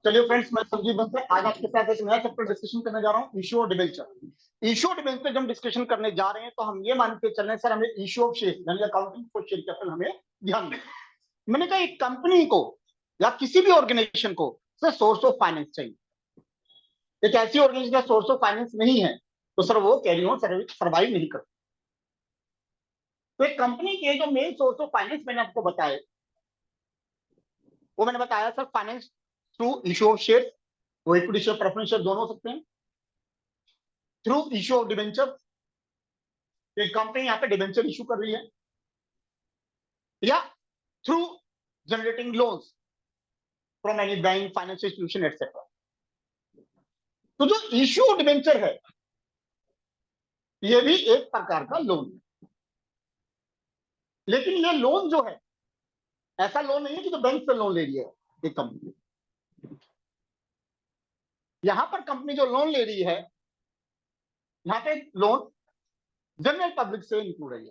चलिए फ्रेंड्स, मैं संजीव बंसल आज आपके साथ एक नया चैप्टर डिस्कशन करने जा रहा हूँ, issue of debenture. Issue of debenture जब हम डिस्कशन करने जा रहे हैं तो हम ये मान के चल रहे हैं सर हमें इशू ऑफ शेयर यानी अकाउंटिंग फॉर शेयर कैपिटल हमें ध्यान दें। मैंने कहा एक कंपनी को या किसी भी ऑर्गेनाइजेशन को सर सोर्स ऑफ फाइनेंस चाहिए। एक ऐसी ऑर्गेनाइजेशन का सोर्स ऑफ फाइनेंस नहीं है तो सर वो कैरी ऑन सर्वाइव नहीं कर। तो एक कंपनी के जो मेन सोर्स ऑफ फाइनेंस मैंने आपको बताया, वो मैंने बताया sir finance through issue of share, वो इक्विटी शेयर प्रेफरेंस शेयर दोनों हो सकते हैं, थ्रू इशू ऑफ डिबेंचर, एक कंपनी यहां पे डिबेंचर इशू कर रही है, या through generating loans from any bank financial institution etcetera. तो जो इशू ऑफ डिबेंचर है ये भी एक प्रकार का लोन है, लेकिन ये लोन जो है ऐसा लोन नहीं है कि जो बैंक से लोन ले रही है एक कंपनी। यहां पर कंपनी जो लोन ले रही है, यहां पे लोन जनरल पब्लिक से इंक्लूड है।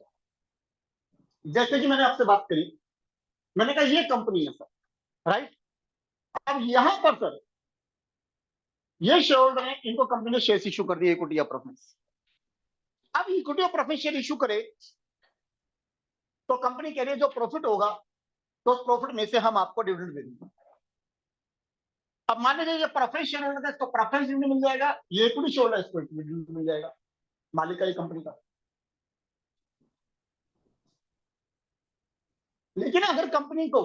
जैसे कि मैंने आपसे बात करी, मैंने कहा ये कंपनी है सर, राइट। अब यहां पर सर ये शेयर होल्डर है, इनको कंपनी ने शेयर इशू कर दिया इक्विटी ऑफ प्रेफरेंस। अब equity of preference share issue करे तो कंपनी कह रही है जो प्रॉफिट होगा तो उस प्रॉफिट में से हम आपको डिविडेंड दे देंगे। अब मान लीजिए ये प्रेफरेंस शेयर होल्डर है, इसको प्रेफरेंस डिविडेंड मिल जाएगा, ये इक्विटी शेयर होल्डर इसको डिविडेंड मिल जाएगा, मालिक का ये कंपनी का। लेकिन अगर कंपनी को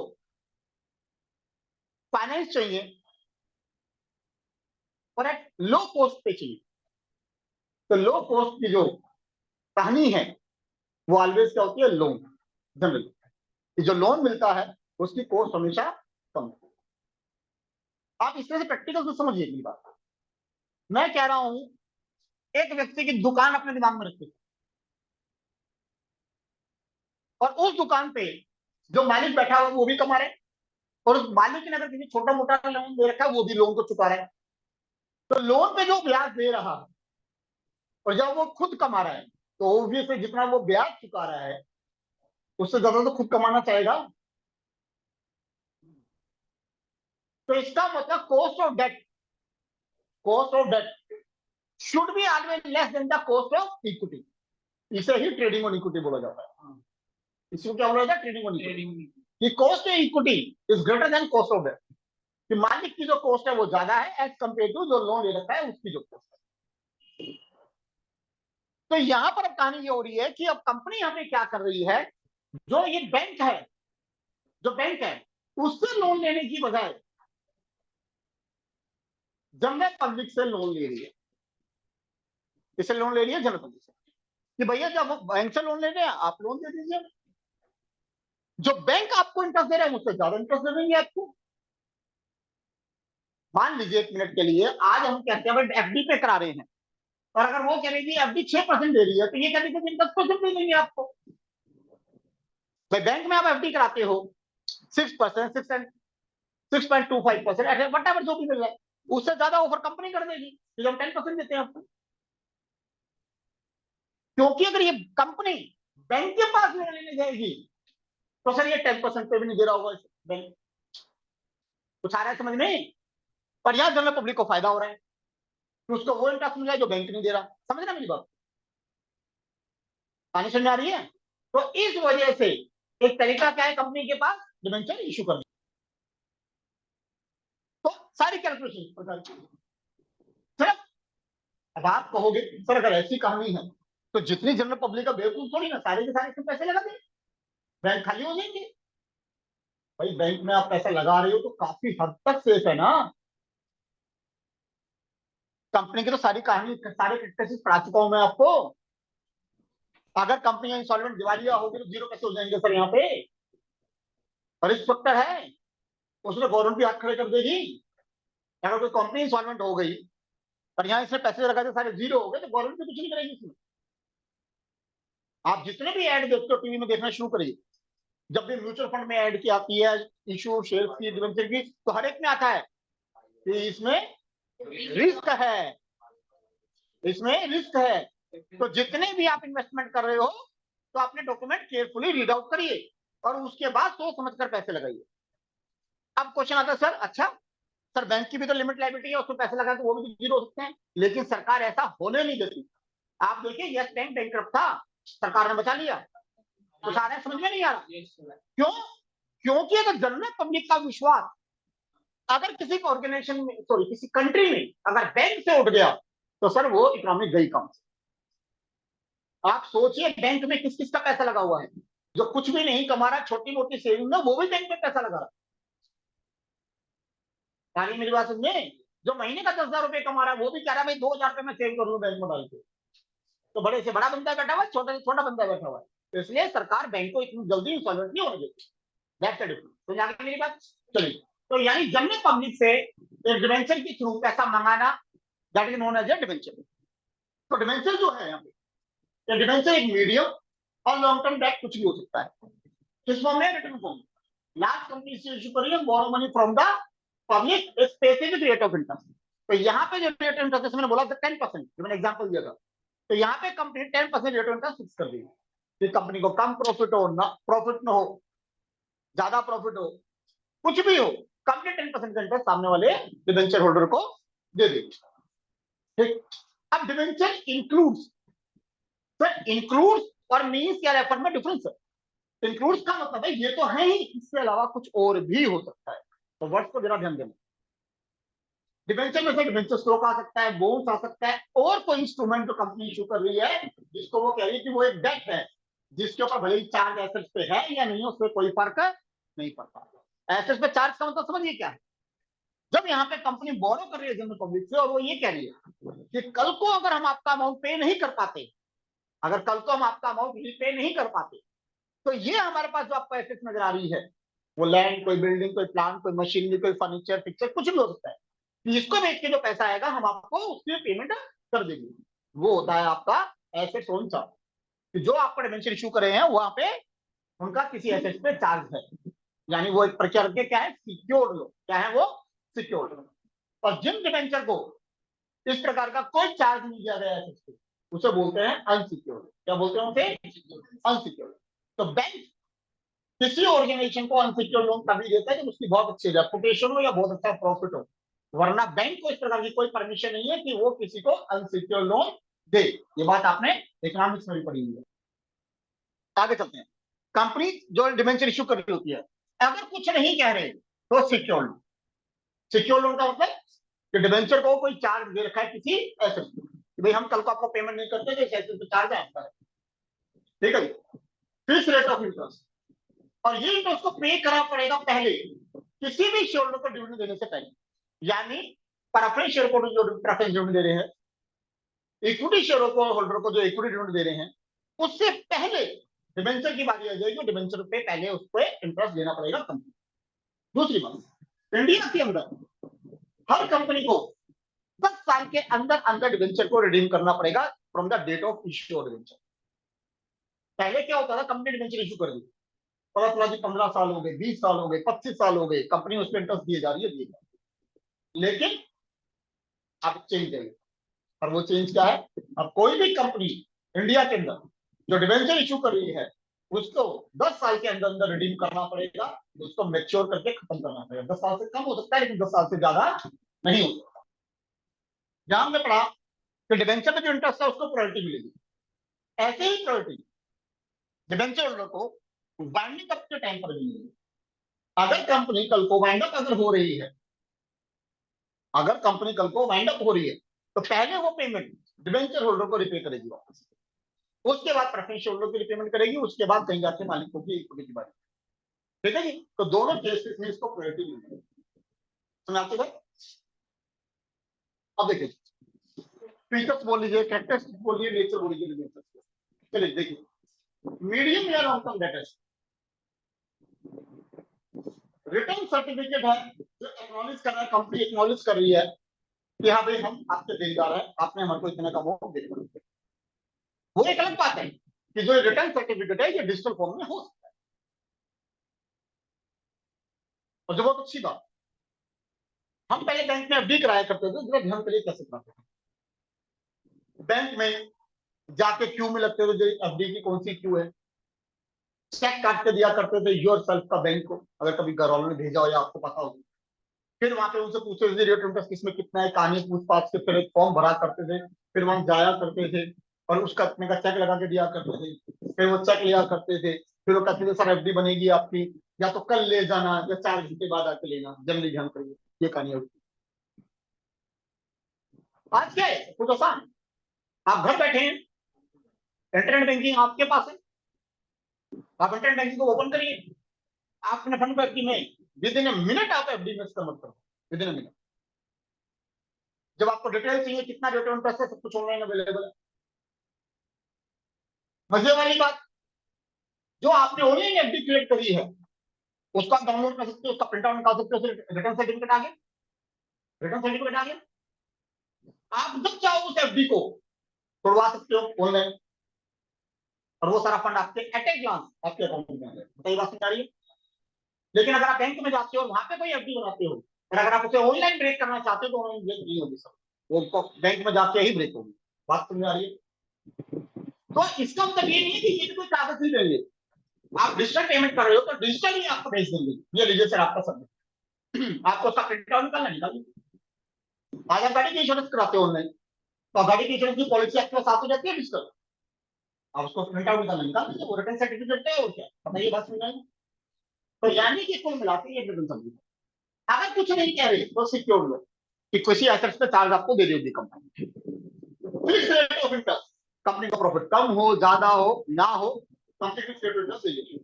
फाइनेंस चाहिए और एक लो कॉस्ट पे चाहिए, तो लो कॉस्ट की जो कहानी है वो ऑलवेज क्या होती है, लोन। जनरल जो लोन मिलता है उसकी कॉस्ट हमेशा कम होती है। आप इस तरह से प्रैक्टिकल तो समझिए मेरी बात। मैं कह रहा हूं एक व्यक्ति की दुकान अपने दिमाग में रखिए और उस दुकान पे जो मालिक बैठा हुआ वो भी कमा रहे हैं, और उस मालिक ने अगर किसी छोटा मोटा लोन दे रखा है वो भी लोन को चुका रहा है। तो लोन पे जो ब्याज दे रहा है और जब वो खुद कमा रहा है तो ऑब्वियसली जितना वो ब्याज चुका रहा है उससे ज्यादा तो खुद कमाना चाहेगा। तो इसका मतलब cost of debt should be always less than the cost of equity. इसे ही ट्रेडिंग ऑन इक्विटी बोला जाता है। इसको क्या बोला जाता है, ट्रेडिंग ऑन इक्विटी। कि cost of equity is greater than cost of debt, कि मालिक की जो कॉस्ट है वो ज्यादा है एज कंपेयर टू जो लोन ले रखा है उसकी जो कॉस्ट है। तो यहां पर अब कहानी ये हो रही है कि अब कंपनी यहां पे क्या कर रही है, जो ये बैंक है, जो बैंक है उससे लोन लेने की बजाय जनरल पब्लिक से लोन ले रही है। इससे लोन ले रही है जनरल पब्लिक से कि भैया जब बैंक से लोन ले रहे हैं आप लोन दे दीजिए, जो बैंक आपको इंटरेस्ट दे रहा है उससे ज्यादा इंटरेस्ट दे देंगे आपको। मान लीजिए एक मिनट के लिए आज हम कहते हैं एफडी पे करा रहे हैं और अगर वो कह रही है एफडी 6% दे रही है तो ये कह रही है 10% दे देंगे आपको। भाई बैंक में आप एफडी कराते हो 6%, 6.25%, वट एवर जो भी मिल रहा है उससे ज्यादा ऑफर कंपनी कर देगी तो हम 10% देते हैं आपको। क्योंकि अगर ये कंपनी बैंक के पास लोन लेने जाएगी तो सर ये 10% पे भी नहीं दे रहा होगा बैंक, कुछ आ रहा है समझ में। पर यहां जनरल पब्लिक को फायदा हो रहा है कि उसको वो इंटरेस्ट मिल रहा है जो बैंक नहीं दे रहा। समझ रहे मेरी बात, कहानी समझ आ रही है। तो इस वजह से एक तरीका क्या है कंपनी के पास, डिबेंचर इशू करने। तो सारी कैलकुलेशन सर, अब आप कहोगे सर अगर ऐसी कहानी है तो जितनी जनरल पब्लिक का बेवकूफ थोड़ी ना सारे के सारे पैसे लगा दें, बैंक खाली हो जाएंगे। भाई बैंक में आप पैसा लगा रहे हो तो काफी हद तक सेफ है ना। कंपनी की तो सारी कहानी सारे कैसे पढ़ा चुका हूं मैं आपको। अगर कंपनी इंसॉल्वेंट दिवालिया होगी तो जीरो कैसे हो जाएंगे सर यहाँ पे, रिस्क फैक्टर है, उसमें गवर्नमेंट भी हाथ खड़े कर देगी। अगर कोई कंपनी इंसॉल्वेंट हो गई और यहाँ इसने पैसे लगा के सारे जीरो हो गए तो गवर्नमेंट भी कुछ नहीं करेगी इसमें। आप जितने भी ऐड देखते हो टीवी में देखना शुरू करिए, जब भी म्यूचुअल फंड में ऐड की आती है इशू शेयर की डिबेंचर की तो हर एक में आता है कि इसमें रिस्क है, इसमें रिस्क है। तो जितने भी आप इन्वेस्टमेंट कर रहे हो तो अपने डॉक्यूमेंट केयरफुली रीड आउट करिए और उसके बाद सोच समझकर पैसे लगाइए। अब क्वेश्चन आता है सर अच्छा सर बैंक की भी तो लिमिट लायबिलिटी है, उसमें पैसे लगा तो वो भी जीरो हो सकते हैं, लेकिन सरकार ऐसा होने नहीं देती। आप देखिए यस बैंक बैंकरप्ट था, सरकार ने बचा लिया, तो सारे समझ में नहीं आ रहा क्यों? क्योंकि अगर जनरल पब्लिक का विश्वास अगर किसी ऑर्गेनाइजेशन में, सॉरी किसी कंट्री में अगर बैंक से उठ गया तो सर वो इकोनॉमी गई काम से। आप सोचिए बैंक में किस किस का पैसा लगा हुआ है, जो कुछ भी नहीं कमा रहा, छोटी मोटी सेविंग में, वो भी बैंक में पैसा लगा रहा है। मेरी बात समझे? जो महीने का 10,000 रुपए कमा रहा है वो भी कह रहा है भाई 2,000 रुपए मैं सेव कर लूं बैंक में डाल के। तो बड़े से बड़ा बंदा बैठा हुआ है, छोटे से छोटा बंदा बैठा हुआ है, तो इसलिए सरकार बैंक को इतनी जल्दी इंसॉल्वेंट नहीं होने देती। That's the difference. तो जाके मेरी बात चलिए, तो यानी जनरल पब्लिक से एक डिवेंचर के थ्रू पैसा मंगाना, that is known as a debenture. तो डिवेंचर जो है यहाँ पे, डिवेंचर एक मीडियम और लॉन्ग टर्म डेट कुछ भी हो सकता है। किस फॉर्म में? Return form. लार्ज कंपनी से इशू करिए borrow money from the public specific rate of interest. तो यहाँ पे जो रेट ऑफ इंटरेस्ट मैंने बोला था 10%, जो मैंने एग्जांपल दिया था, तो यहाँ पे company 10% rate of interest fix कर दी कि कंपनी को कम प्रॉफिट हो ना, प्रॉफिट ना हो, ज्यादा प्रॉफिट हो, कुछ भी हो, कंपनी 10% का इंटरेस्ट सामने वाले डिवेंचर होल्डर को दे देगी। ठीक, अब डिवेंचर इंक्लूड्स, सर इंक्लूड्स और मीन्स या रेफर में डिफरेंस है। इंक्लूड्स का मतलब है ये तो है ही, इसके अलावा कुछ और भी हो सकता है, तो वर्ड्स को जरा ध्यान देना। डिवेंचर में से डिवेंचर स्टॉक आ सकता है, बोन्स आ सकता है, और कोई इंस्ट्रूमेंट जो कंपनी इशू कर रही है जिसको वो कह रही है कि वो एक डेट है, जिसके ऊपर भले ही चार्ज एसेट्स पे है या नहीं, उसमें कोई फर्क नहीं पड़ता। एसेट्स पे चार्ज का मतलब समझिए क्या है? जब यहाँ पे कंपनी बोरो कर रही है जनरल पब्लिक से और वो ये कह रही है कि कल को अगर हम आपका अमाउंट पे नहीं कर पाते, अगर कल को हम आपका अमाउंट पे नहीं कर पाते, तो ये हमारे पास जो आपको एसेट्स नजर आ रही है, वो लैंड, कोई बिल्डिंग, कोई प्लांट, कोई मशीनरी, कोई फर्नीचर, पिक्चर, कुछ भी हो सकता है, इसको बेच के जो पैसा आएगा हम आपको उसकी पेमेंट कर देंगे। वो होता है आपका एसेट कौन सा, जो आपको डिवेंचर इशू करे हैं वहां पे उनका किसी एसेट पे चार्ज है, यानी वो एक प्रकार के क्या है, सिक्योर्ड लो, क्या है वो, सिक्योर्ड लो। और जिन डिवेंचर को इस प्रकार का कोई चार्ज नहीं दिया गया एसेट पे, उसे बोलते हैं अनसिक्योर्ड। क्या बोलते हैं उसे? अनसिक्योर्ड। तो बैंक किसी ऑर्गेनाइजेशन को अनसिक्योर्ड लोन तभी देता है जब उसकी बहुत अच्छी रेपुटेशन हो या बहुत अच्छा प्रॉफिट हो, वरना बैंक को इस प्रकार की कोई परमिशन नहीं है कि वो किसी को अनसिक्योर्ड लोन दे। ये बात आपने इकोनॉमिक्स में भी पढ़ी हुई है। आगे चलते हैं। कंपनी जो डिवेंचर इशू कर रही होती है, अगर कुछ नहीं कह रहे तो सिक्योर लोन। सिक्योर लोन का मतलब कि डिवेंचर को कोई चार्ज दे रखा है किसी एसेट पे, भाई हम कल को आपको पेमेंट नहीं करते तो इस एसेट पे चार्ज है आपका, ठीक है, फिक्स रेट ऑफ इंटरेस्ट, और ये इंटरेस्ट को पे करना पड़ेगा पहले किसी भी शेयर होल्डर को डिविडेंड देने से पहले। यानी प्रेफरेंस शेयर को जो प्रेफरेंस डिविडेंड दे रहे हैं, इक्विटी शेयर होल्डर को जो इक्विटी डिविडेंड दे रहे हैं, उससे पहले डिवेंचर की बारी आ जाएगी, डिवेंचर पे पहले उसको इंटरेस्ट देना पड़ेगा कंपनी। दूसरी बात, इंडिया के अंदर हर कंपनी को 10 साल के अंदर अंदर डिवेंचर को रिडीम करना पड़ेगा from the date of issue of debenture. पहले क्या होता था, कंपनी डिवेंचर इशू कर दी, पता चला जी 15 साल हो गए, 20 साल हो गए, 25 साल हो गए, कंपनी उस पर इंटरेस्ट दिए जा रही है, लेकिन अब चेंज है। और वो चेंज क्या है, अब कोई भी कंपनी इंडिया के अंदर जो डिवेंचर इशू कर रही है उसको 10 साल के अंदर अंदर रिडीम करना पड़ेगा, उसको मैच्योर करके खत्म करना पड़ेगा। 10 साल से कम हो सकता है लेकिन 10 साल से ज्यादा नहीं हो सकता। जहां हमने पढ़ा कि डिवेंचर में जो इंटरेस्ट है उसको प्रायोरिटी मिलेगी, ऐसे ही प्रायोरिटी डिवेंचर होल्डर को वाइंडिंग अप के टाइम पर भी मिलेगी। अगर कंपनी कल को वाइंड अप अगर हो रही है, अगर कंपनी कल को वाइंड अप हो रही है, तो पहले वो पेमेंट डिवेंचर होल्डर को रिपे करेगी वापस, उसके बाद प्रेफरेंस होल्डर की रिपेमेंट करेगी, उसके बाद कहीं जाके मालिकों की इक्विटी की बारी। ठीक है जी, तो दोनों केसेस में इसको प्रायोरिटी मिलती है। सुनाते भाई, अब देखिए फीचर्स बोल लीजिए, कैरेक्टरिस्टिक्स बोलिए, नेचर बोलिए, चलिए देखिए, मीडियम या long term debtors, return certificate है जो एक्नॉलेज कर रहा है, कंपनी एक्नॉलेज कर रही है कि हाँ भाई हम आपके देनदार हैं, आपने हमारे को इतने का अमाउंट दे दिया। वो एक अलग बात है कि जो रिटर्न सर्टिफिकेट है ये डिजिटल फॉर्म में हो सकता है, और जो बहुत अच्छी बात, हम पहले बैंक में एफडी कराया करते थे, जरा ध्यान के लिए कैसे कराते थे, बैंक में जाके क्यू में लगते थे, एफडी की कौन सी क्यू है, चेक काट के दिया करते थे योर सेल्फ का बैंक को, अगर कभी घर वालों ने भेजा हो या आपको पता हो, फिर वहां पे उनसे पूछते थे रेट इंटरेस्ट किसमें कितना है, कहानी पूछताछ से फिर एक फॉर्म भरा करते थे, फिर वहां जाया करते थे और उसका अपने का चेक लगा के दिया करते थे, फिर वो चेक लिया करते थे, फिर वो कहते थे सर एफडी बनेगी आपकी, या तो कल ले जाना या 4 घंटे बाद आके लेना, जल्दी ध्यान करिए, ये कहानी होती। आज क्या है कुछ आसान, आप घर बैठे हैं, इंटरनेट बैंकिंग आपके पास है, आप इंटरनेट बैंकिंग को ओपन करिए, आप अपने फंड को एफडी में विद इन ए मिनट आप एफडी में कन्वर्ट करो, विद इन ए मिनट। जब आपको डिटेल चाहिए कितना रेट ऑन पैसा, सब कुछ ऑनलाइन अवेलेबल है। मजे वाली बात, जो आपने ऑनलाइन एफडी क्रिएट करी है उसको आप डाउनलोड कर सकते हो, उसका प्रिंट आउट निकाल सकते हो, रिटर्न सर्टिफिकेट आ गया, रिटर्न सर्टिफिकेट आ गया, आप जब चाहो उस एफडी को तोड़वा सकते हो ऑनलाइन, और वो सारा फंड आपके एट ए ग्लांस आपके अकाउंट में आ जाएगा। सही बात समझ आ रही है। लेकिन अगर आप बैंक में जाते हो और वहां पे कोई एफडी बनाते हो, और अगर आप उसे ऑनलाइन ब्रेक करना चाहते हो तो ऑनलाइन ब्रेक नहीं होगी सर, वो बैंक में जाके ही ब्रेक होगी। बात समझ आ रही है। तो इसका मतलब ये नहीं है कि ये कोई कागज नहीं देंगे, आप डिजिटल पेमेंट कर रहे हो तो डिजिटल ही आपको भेज देंगे, ये लीजिए सर आपका सब आपको उसका प्रिंट आउट निकालना निकालिए। आज आप गाड़ी की इंश्योरेंस कराते हो ऑनलाइन, तो गाड़ी की इंश्योरेंस की पॉलिसी आपके साथ हो जाती है डिजिटल, आप उसको प्रिंट आउट निकाल दीजिए, वो रिटर्न सर्टिफिकेट है और क्या, बताइए बात समझ आएगी। तो यानी कि कुल मिलाकर ये रिटर्न सर्टिफिकेट, अगर कुछ नहीं कह रहे तो सिक्योर लो कि किसी एसेट्स पे चार्ज आपको दे देगी company. Fix rate of interest, company का प्रॉफिट कम हो ज्यादा हो ना हो, company fix rate of interest देगी।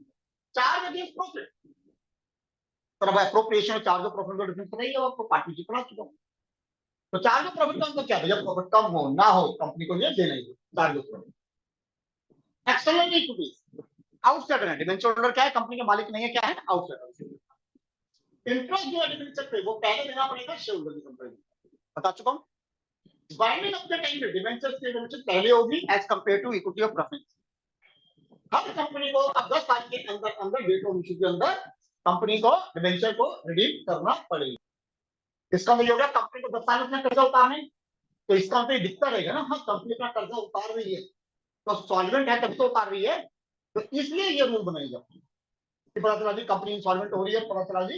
चार्ज अगेंस्ट प्रॉफिट, पर अब एप्रोप्रिएशन चार्ज ऑफ प्रॉफिट का डिफरेंस नहीं है, आपको पार्टनरशिप बना चुका हूं। तो चार्ज ऑफ प्रॉफिट का मतलब क्या है, जब प्रॉफिट कम हो ना हो कंपनी को ये देना ही charge of profit. External equities, outsider है, डिबेंचर होल्डर क्या है, कंपनी के मालिक नहीं है, क्या है आउटसाइडर। इंटरेस्ट जो है डिबेंचर पे वो पहले देना पड़ेगा शेयर होल्डर की कंपनी, बता चुका हूं। Binding of the time debenture की डिबेंचर पहले होगी as compare to equity of preference. हर कंपनी को अब 10 साल के अंदर अंदर डेट ऑफ इश्यू के अंदर कंपनी को डिबेंचर को रिडीम करना पड़ेगा। इसका मतलब होगा कंपनी को 10 साल में कर्जा उतारने, तो इसका मतलब दिखता रहेगा ना, हाँ कंपनी अपना कर्जा उतार रही है, तो सॉल्वेंट है तभी तो उतार रही है, तो इसलिए ये रूल बनाई जाती है। पता चला जी कंपनी इंसॉल्वेंट हो रही है, पता चला जी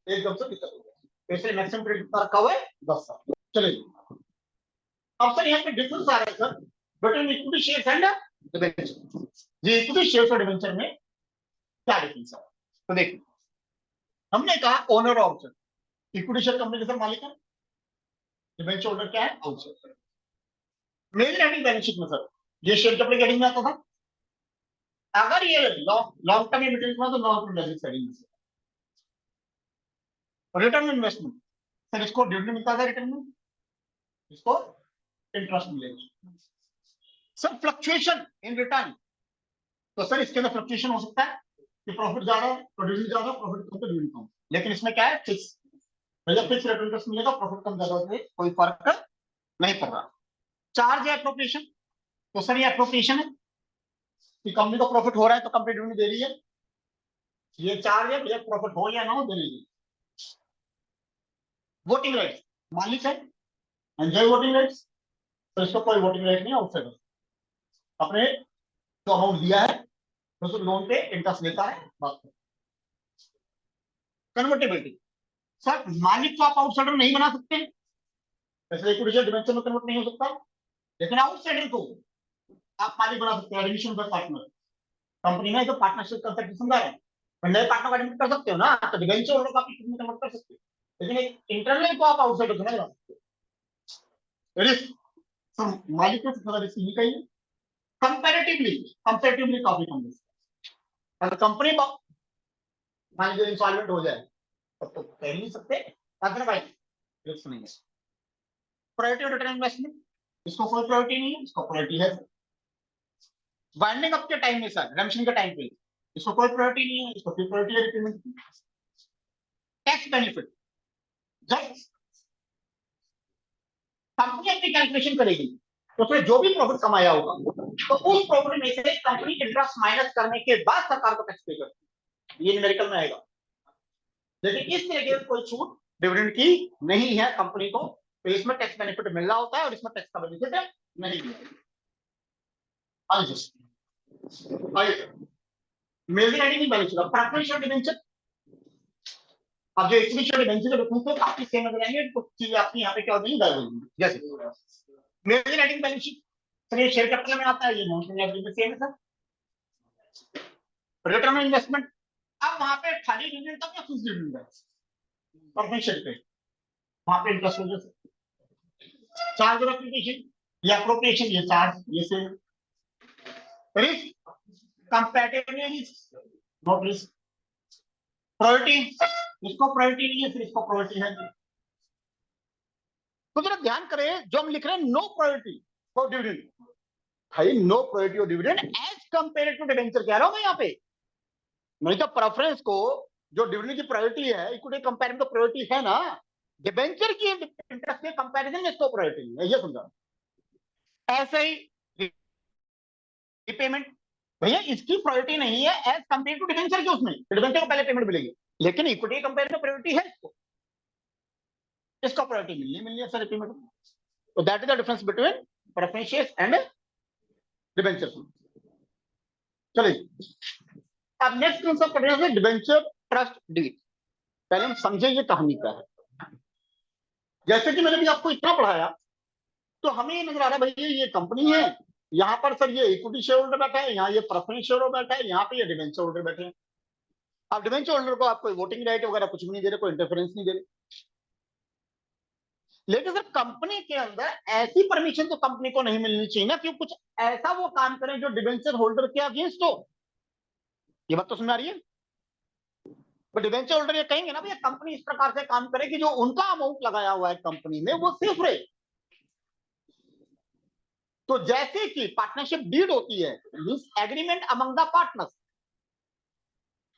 एकदम से दिक्कत हो गया, इसलिए मैक्सिमम पीरियड कितना रखा हुआ है 10 साल। चलिए अब सर यहाँ पे डिफरेंस आ रहा है sir between equity shares and debenture. जी इक्विटी शेयर्स और डिबेंचर में क्या डिफरेंस है, तो देखिए हमने कहा owner of equity share company के सर मालिक है, डिबेंचर होल्डर क्या है outsider. Major heading balance sheet में सर ये शेयर के अपने हेडिंग में आता था, अगर ये लॉन्ग टर्म इन्वेस्टमेंट में तो लॉन्ग टर्म बैलेंस हेडिंग में। रिटर्न इन्वेस्टमेंट सर इसको डिविडेंड मिलता है रिटर्न में, इसको इंटरेस्ट मिलेगा। सर फ्लक्चुएशन इन रिटर्न, तो सर इसके अंदर फ्लक्चुएशन हो सकता है कि प्रॉफिट ज्यादा तो डिविडेंड ज्यादा, प्रॉफिट कम तो डिविडेंड कम, लेकिन इसमें क्या है फिक्स, भैया फिक्स रेट इंटरेस्ट मिलेगा, प्रॉफिट कम ज्यादा से कोई फर्क नहीं पड़ रहा। चार्ज है एप्रोप्रिएशन, तो सर ये एप्रोप्रिएशन है कि कंपनी को प्रॉफिट हो रहा है तो कंपनी डिविडेंड दे रही है, ये चार्ज है भैया प्रॉफिट हो या ना हो दे रही है। वोटिंग राइट्स, मालिक है एंजॉय वोटिंग राइट्स, तो इसको कोई वोटिंग राइट नहीं आउटसाइडर, अपने जो अमाउंट दिया है तो लोन पे इंटरेस्ट लेता है बस। कन्वर्टेबिलिटी, सर मालिक को आप आउटसाइडर नहीं बना सकते, वैसे इक्विटी डिबेंचर में कन्वर्ट नहीं हो सकता, लेकिन आउटसाइडर को आप मालिक बना सकते हैं एडमिशन पर पार्टनर, कंपनी में तो पार्टनरशिप कंसेप्ट समझा रहे हैं, नए पार्टनर को एडमिट कर सकते हो ना, तो डिबेंचर होल्डर को आप इक्विटी में कन्वर्ट कर सकते हो, लेकिन एक इंटरनल को आप आउटसाइडर नहीं बना सकते। रिस्क, सर मालिक को सबसे ज्यादा रिस्क यही कही है, कंपैरेटिवली कंपैरेटिवली काफी कम रिस्क। अगर कंपनी मान लीजिए इंसॉल्वेंट हो जाए तब तो कह नहीं सकते अदरवाइज रिस्क नहीं है। प्रायोरिटी ऑफ रिटर्न इन्वेस्टमेंट, इसको कोई प्रायोरिटी नहीं है, इसको प्रायोरिटी है। बाइंडिंग अप के टाइम में सर रिडेम्पशन के टाइम पे इसको कोई प्रायोरिटी नहीं है, इसको फिर प्रायोरिटी है रिपेमेंट की। टैक्स बेनिफिट, जब कंपनी अपनी कैलकुलेशन करेगी तो उसमें जो भी प्रॉफिट कमाया होगा तो उस प्रॉफिट में से कंपनी इंटरेस्ट माइनस करने के बाद सरकार को टैक्स पे करती है, ये न्यूमेरिकल में आएगा। लेकिन इस तरह की कोई छूट डिविडेंड की नहीं है कंपनी को, तो इसमें टैक्स बेनिफिट मिल रहा होता है और इसमें टैक्स का बेनिफिट नहीं मिलेगा। Major heading balance sheet, preferential debenture, अब जो इक्विटी डिबेंचर के डॉक्यूमेंट तो काफी सेम नजर आएंगे, कुछ चीजें आपकी यहाँ पे क्या हो जाएंगी गायब हो जाएंगी। जैसे major heading balance sheet, sir ये शेयर कैपिटल में आता है, ये नॉन फंडिंग सेम है सर। रिटर्न ऑन इन्वेस्टमेंट, अब वहां पे खाली डिविडेंड तक या फिक्स डिविडेंड है परफेक्शन पे, वहां पे इंटरेस्ट वजह से चार्ज ऑफ एप्लीकेशन या अप्रोप्रिएशन, ये चार्ज ये same. Risk compatible risk, note risk. Priority, इसको प्रायोरिटी नहीं है, फिर इसको प्रायोरिटी है। तो जरा ध्यान करें, जो हम लिख रहे हैं नो प्रायोरिटी फॉर डिविडेंड, भाई no priority of dividend as compare to debenture कह रहा हूं मैं यहाँ पे। नहीं तो प्रेफरेंस को जो डिविडेंड की प्रायोरिटी है, इक्विटी कंपेयर में तो प्रायोरिटी है ना, डिवेंचर की इंटरेस्ट के कंपैरिजन में इसको प्रायोरिटी नहीं है, ये समझा। ऐसे ही रिपेमेंट, भैया इसकी प्रायोरिटी नहीं है एज कंपेयर टू डिवेंचर की, उसमें डिवेंचर को पहले पेमेंट मिलेगी, लेकिन इक्विटी कंपेयर में प्रायोरिटी है इसको, इसको प्रायोरिटी मिलनी है सर रिपेमेंट। तो that is the difference between preference shares and debenture. चलिए अब नेक्स्ट कंसेप्ट पढ़ रहे हैं डिवेंचर ट्रस्ट डीड। पहले हम समझे ये कहानी क्या है। जैसे कि मैंने भी आपको इतना पढ़ाया, तो हमें ये नजर आ रहा है भैया ये कंपनी है, यहाँ पर सर ये इक्विटी शेयर होल्डर बैठा है, यहाँ ये प्रेफरेंस शेयर होल्डर बैठा है, यहाँ पे ये डिवेंचर होल्डर बैठे हैं। अब डिवेंचर होल्डर को आप कोई वोटिंग राइट वगैरह कुछ भी नहीं दे रहे, कोई इंटरफेरेंस नहीं दे रहे, लेकिन सर कंपनी के अंदर ऐसी परमिशन तो कंपनी को नहीं मिलनी चाहिए ना कि कुछ ऐसा वो काम करें जो डिवेंचर होल्डर के अगेंस्ट हो। ये बात तो समझ आ रही है। तो डिवेंचर होल्डर ये कहेंगे ना भैया कंपनी इस प्रकार से काम करे कि जो उनका अमाउंट लगाया हुआ है कंपनी में वो सेफ रहे। तो जैसे कि पार्टनरशिप डीड होती है, agreement among the partners,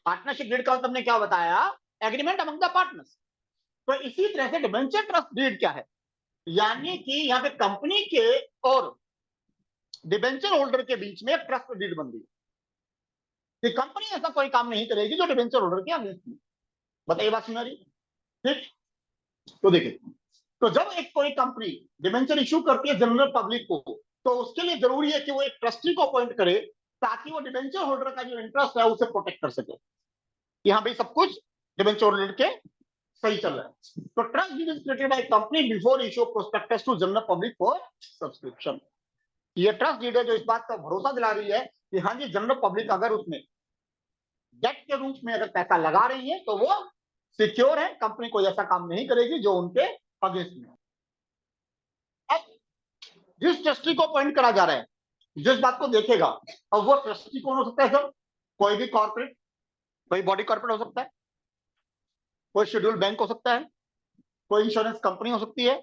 partnership deed का मतलब हमने क्या बताया, एग्रीमेंट अमंग द पार्टनर्स। तो इसी तरह से डिवेंचर ट्रस्ट डीड क्या है, यानी कि यहाँ पे कंपनी के और डिवेंचर होल्डर के बीच में एक ट्रस्ट डीड बन गई कि कंपनी ऐसा कोई काम नहीं करेगी जो डिवेंचर होल्डर के अगेंस्ट में। बताइए बात सुना रही, ठीक। तो देखिए, तो जब एक कोई कंपनी डिवेंचर इशू करती है जनरल पब्लिक को, तो उसके लिए जरूरी है कि वो एक ट्रस्टी को अपॉइंट करे ताकि वो डिवेंचर होल्डर का जो इंटरेस्ट है उसे प्रोटेक्ट कर सके कि हाँ भाई सब कुछ डिवेंचर होल्डर के सही चल रहा है। तो trust deed is created by company before issue prospectus to general public for subscription. ये ट्रस्ट डीड है जो इस बात का भरोसा दिला रही है कि हाँ जी जनरल पब्लिक अगर उसमें डेट के रूप में अगर पैसा लगा रही है तो वो सिक्योर है, कंपनी कोई ऐसा काम नहीं करेगी जो उनके अगेंस्ट में। अब जिस ट्रस्टी को अपॉइंट करा जा रहा है, जिस बात को देखेगा, अब वो ट्रस्टी कौन हो सकता है सर, कोई भी कॉर्पोरेट, कोई बॉडी कॉर्पोरेट हो सकता है, कोई शेड्यूल बैंक हो सकता है, कोई इंश्योरेंस कंपनी हो सकती है,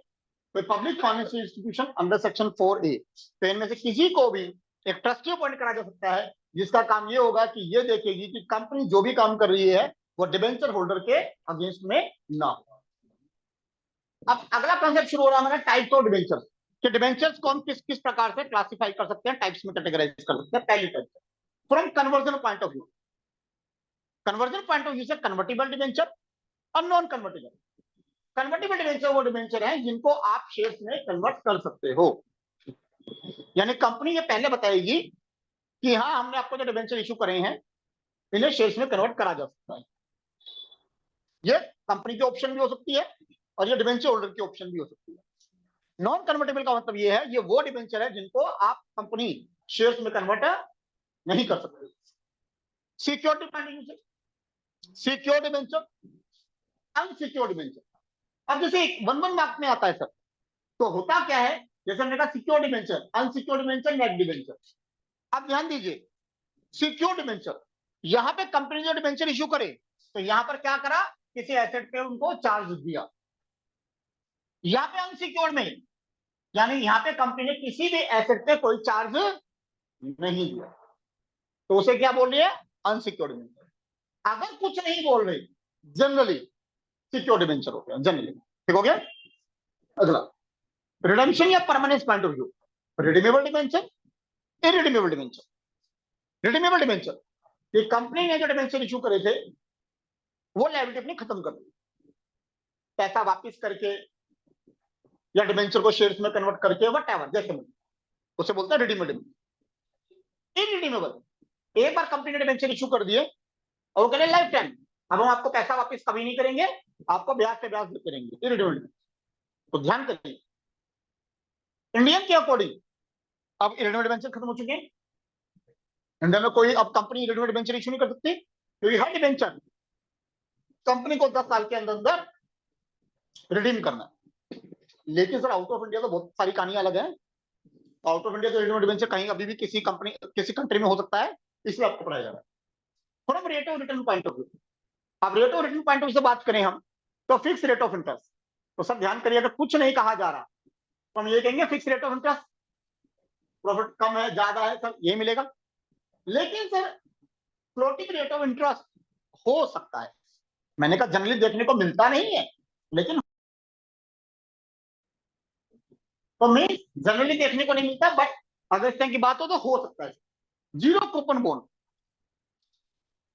कोई public financial institution under section 4A। तो इनमें से किसी को भी एक ट्रस्टी अपॉइंट करा जा सकता है जिसका काम ये होगा कि ये देखेगी कि कंपनी जो भी काम कर रही है वो डिवेंचर होल्डर के अगेंस्ट में ना हो। अब अगला कॉन्सेप्ट शुरू हो रहा है हमारा टाइप्स ऑफ डिवेंचर्स, कि डिवेंचर्स को हम किस किस प्रकार से क्लासिफाई कर सकते हैं, टाइप्स में कैटेगराइज कर सकते हैं। पहली type from conversion point of view, conversion point of view से कन्वर्टिबल डिवेंचर और नॉन कन्वर्टिबल। कन्वर्टिबल डिवेंचर वो डिवेंचर है जिनको आप शेयर्स में कन्वर्ट कर सकते हो, यानी कंपनी ये पहले बताएगी कि हाँ हमने आपको जो डिवेंचर इशू करे हैं इन्हें शेयर्स में कन्वर्ट करा जा सकता है। ये कंपनी की ऑप्शन भी हो सकती है और ये डिवेंचर होल्डर की ऑप्शन भी हो सकती है। नॉन कन्वर्टेबल का मतलब ये है, ये वो डिवेंचर है जिनको आप कंपनी शेयर्स में कन्वर्ट नहीं कर सकते। सिक्योरिटी पॉइंट से सिक्योर डिवेंचर, अनसिक्योर डिवेंचर। अब जैसे 1 मार्क में आता है सर, तो होता क्या है, जैसे हमने कहा secure debenture, unsecure debenture, net debenture. अब ध्यान दीजिए, सिक्योर डिवेंचर यहां पे कंपनी जो डिवेंचर इशू करे तो यहां पर क्या करा, किसी एसेट पे उनको चार्ज दिया। यहां पे अनसिक्योर में, यानी यहां पे कंपनी ने किसी भी एसेट पे कोई चार्ज नहीं दिया, तो उसे क्या बोल रही है, अनसिक्योर्ड डिवेंचर। अगर कुछ नहीं बोल रहे, जनरली सिक्योर डिवेंचर हो गया, जनरली ठीक हो गया। अगला रिडेम्पशन या permanence point of view, redeemable debenture, irredeemable debenture. Redeemable debenture, ये कंपनी ने जो डिवेंचर इशू करे थे वो लायबिलिटी अपनी खत्म कर दी, पैसा वापस करके या डिवेंचर को शेयर्स में कन्वर्ट करके, वट एवर जैसे उसे बोलता है रिडीमेबल। इरिडीमेबल, एक बार कंपनी ने डिवेंचर इशू कर दिए और वो कह रहे लाइफ टाइम, अब हम आपको पैसा वापस कभी नहीं करेंगे, आपको ब्याज से ब्याज देते रहेंगे इरिडेबल। तो ध्यान करिए, इंडियन के अकॉर्डिंग अब इरिडेबल डिबेंचर खत्म हो चुके हैं। इंडिया में कोई अब कंपनी इरिडेबल डिबेंचर इशू नहीं कर सकती, क्योंकि हर डिबेंचर कंपनी को 10 साल के अंदर अंदर रिडीम करना है। लेकिन सर आउट ऑफ इंडिया तो बहुत सारी कहानियां अलग है। आउट ऑफ इंडिया तो इरिडेबल डिबेंचर कहीं अभी भी किसी कंपनी किसी कंट्री में हो सकता है, इसलिए आपको पढ़ाया जा रहा है। From rate of return point of view, अब rate of return point of view से बात करें हम, तो फिक्स रेट ऑफ इंटरेस्ट, तो सब ध्यान करिए, अगर कुछ नहीं कहा जा रहा तो हम ये कहेंगे fix rate of interest, profit कम है ज्यादा है सर ये मिलेगा। लेकिन sir floating rate of interest हो सकता है, मैंने कहा जनरली देखने को मिलता नहीं है, लेकिन तो मीन जनरली देखने को नहीं मिलता, बट अगर इस तरह की बात हो सकता है। Zero coupon bond,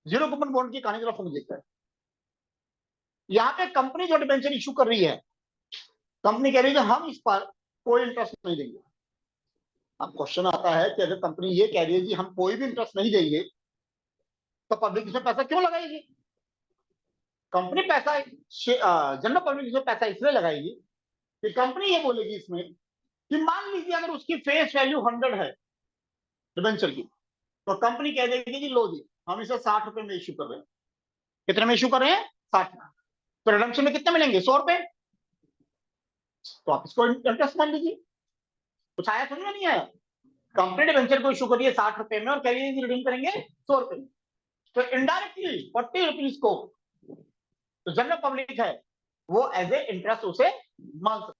zero coupon bond की कहानी जरा समझिए। यहाँ पे कंपनी जो डिबेंचर इशू कर रही है, कंपनी कह रही है कि हम इस पर कोई इंटरेस्ट नहीं देंगे। अब क्वेश्चन आता है कि अगर कंपनी ये कह रही है कि हम कोई भी इंटरेस्ट नहीं देंगे, तो पब्लिक इसमें पैसा क्यों लगाएगी? कंपनी पैसा जनरल पब्लिक इसमें पैसा इसलिए लगाएगी कि कंपनी ये बोलेगी इसमें कि मान लीजिए अगर उसकी फेस वैल्यू 100 है डिबेंचर की, तो कंपनी कह देगी कि लो जी हम इसे 60 रुपए में इशू कर रहे हैं। कितने में इशू कर रहे हैं? 60। तो रिडम्पशन में कितने मिलेंगे? 100 रुपए। तो आप इसको इंटरेस्ट मान लीजिए। कुछ आया समझ में नहीं आया? कंपनी डिबेंचर को इशू करिए 60 रुपए में और कह रही है रिडीम करेंगे 100 रुपए में, तो इनडायरेक्टली 40 रुपीज को तो जनरल पब्लिक है वो एज ए इंटरेस्ट उसे मान सकते।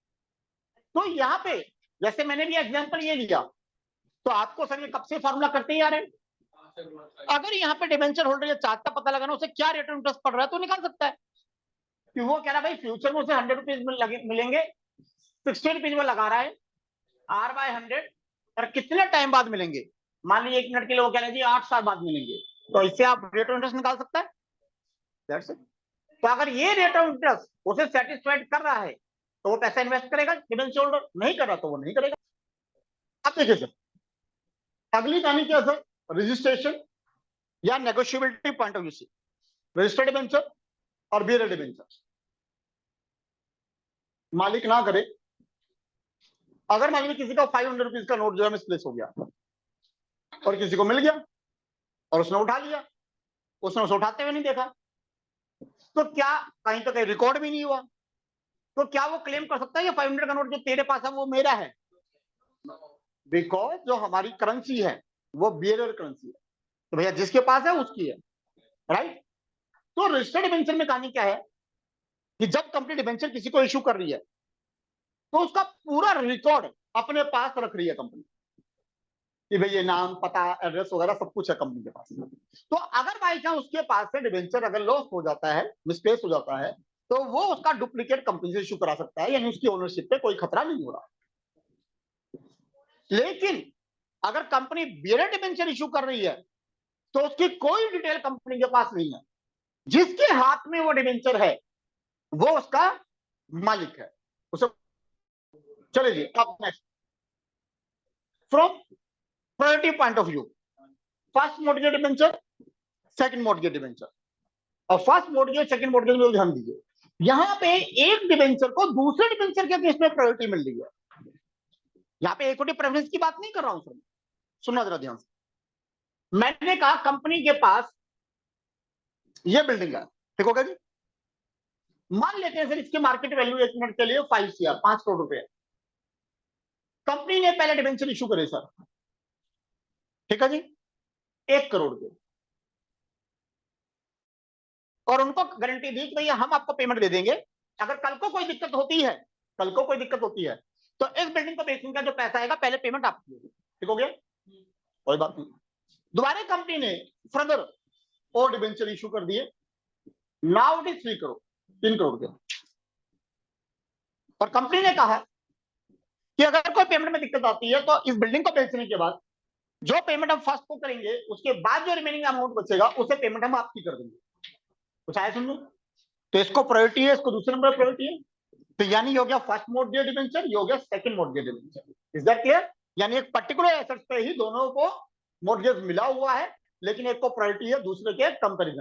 तो यहाँ पे जैसे मैंने भी एग्जांपल ये लिया, तो आपको सर ये कब से फॉर्मूला करते ही आ रहे हैं, अगर यहाँ पे डिबेंचर होल्डर ये चाहता पता लगाना उसे क्या रेट ऑफ इंटरेस्ट पड़ रहा है तो निकाल सकता है कि वो कह रहा है भाई फ्यूचर में उसे 100 रुपीज में मिलेंगे, 60 रुपीज में लगा रहा है R/100, और कितने टाइम बाद मिलेंगे? मान लीजिए 1 मिनट के लिए वो कह रहे हैं जी 8 साल बाद मिलेंगे, तो इससे आप रेट ऑफ इंटरेस्ट निकाल सकता है। That's it. तो अगर ये रेट ऑफ इंटरेस्ट उसे सेटिस्फाइड कर रहा है तो वो पैसा इन्वेस्ट करेगा, डिबेंचर होल्डर नहीं कर रहा तो वो नहीं करेगा। अब देखिए सर अगली कहानी क्या सर, रजिस्ट्रेशन या नेगोशिएबिलिटी पॉइंट ऑफ व्यू से रजिस्टर्ड डिबेंचर और बियरर डिबेंचर। मालिक ना करे, अगर मान लीजिए किसी का 500 रुपीज का नोट जो है मिसप्लेस हो गया और किसी को मिल गया और उसने उठा लिया, उसने उसे उठाते हुए नहीं देखा, तो क्या कहीं तो कहीं रिकॉर्ड भी नहीं हुआ, तो क्या वो क्लेम कर सकता है ये 500 का नोट जो तेरे पास है वो मेरा है? बिकॉज जो हमारी करेंसी है वो बियरर करेंसी है, तो भैया जिसके पास है उसकी है, राइट। तो रजिस्टर्ड डिबेंचर में कहानी क्या है कि जब कंपनी डिबेंचर किसी को इशू कर रही है तो उसका पूरा रिकॉर्ड अपने पास रख रही है कंपनी कि भाई ये नाम पता एड्रेस वगैरह सब कुछ है कंपनी के पास। तो अगर बाई चांस उसके पास से डिबेंचर अगर लॉस हो जाता है, मिसप्लेस हो जाता है, तो वो उसका डुप्लीकेट कंपनी से इशू करा सकता है, यानी उसकी ओनरशिप पे कोई खतरा नहीं हो रहा। लेकिन अगर कंपनी बियरर डिबेंचर इशू कर रही है तो उसकी कोई डिटेल कंपनी के पास नहीं है, जिसके हाथ में वो डिबेंचर है वो उसका मालिक है उसे। चलिए जी अब next, from priority point of view, first mortgage debenture, second mortgage debenture, और फर्स्ट मॉर्गेज सेकंड मॉर्गेज में ध्यान दीजिए, यहां पे एक डिबेंचर को दूसरे डिबेंचर के केस में प्रायोरिटी मिल रही है। यहां पे इक्विटी प्रेफरेंस की बात नहीं कर रहा हूं सर, सुनना जरा ध्यान से। मैंने कहा कंपनी के पास ये बिल्डिंग है, ठीक होगा जी, मान लेते हैं सर इसकी मार्केट वैल्यू 1 मिनट के लिए 5 CR 5 करोड़ रुपए। कंपनी ने पहले डिबेंचर इशू करे सर, ठीक है जी, 1 करोड़ के, और उनको गारंटी दी कि भैया हम आपको पेमेंट दे देंगे, अगर कल को कोई दिक्कत होती है, कल को कोई दिक्कत होती है तो इस बिल्डिंग को बेचने का जो पैसा आएगा पहले पेमेंट आपको देगी, ठीक हो गया, कोई बात नहीं। दोबारा कंपनी ने फर्दर और डिबेंचर इशू कर दिए, now it is 3 crore 3 crore के, और कंपनी ने कहा कि अगर कोई पेमेंट में दिक्कत आती है तो इस बिल्डिंग को बेचने के बाद जो पेमेंट हम फर्स्ट को करेंगे उसके बाद जो रिमेनिंग अमाउंट बचेगा उसे पेमेंट हम आपकी कर देंगे। कुछ आया समझो? तो इसको प्रायोरिटी है, इसको दूसरे नंबर प्रायोरिटी है, तो यानी हो गया फर्स्ट मॉर्गेज डिबेंचर, ये हो गया second mortgage debenture. Is that clear? यानी एक पर्टिकुलर एसेट पे ही दोनों को मॉर्गेज मिला हुआ है, लेकिन एक को प्रायोरिटी है दूसरे के कंपैरिजन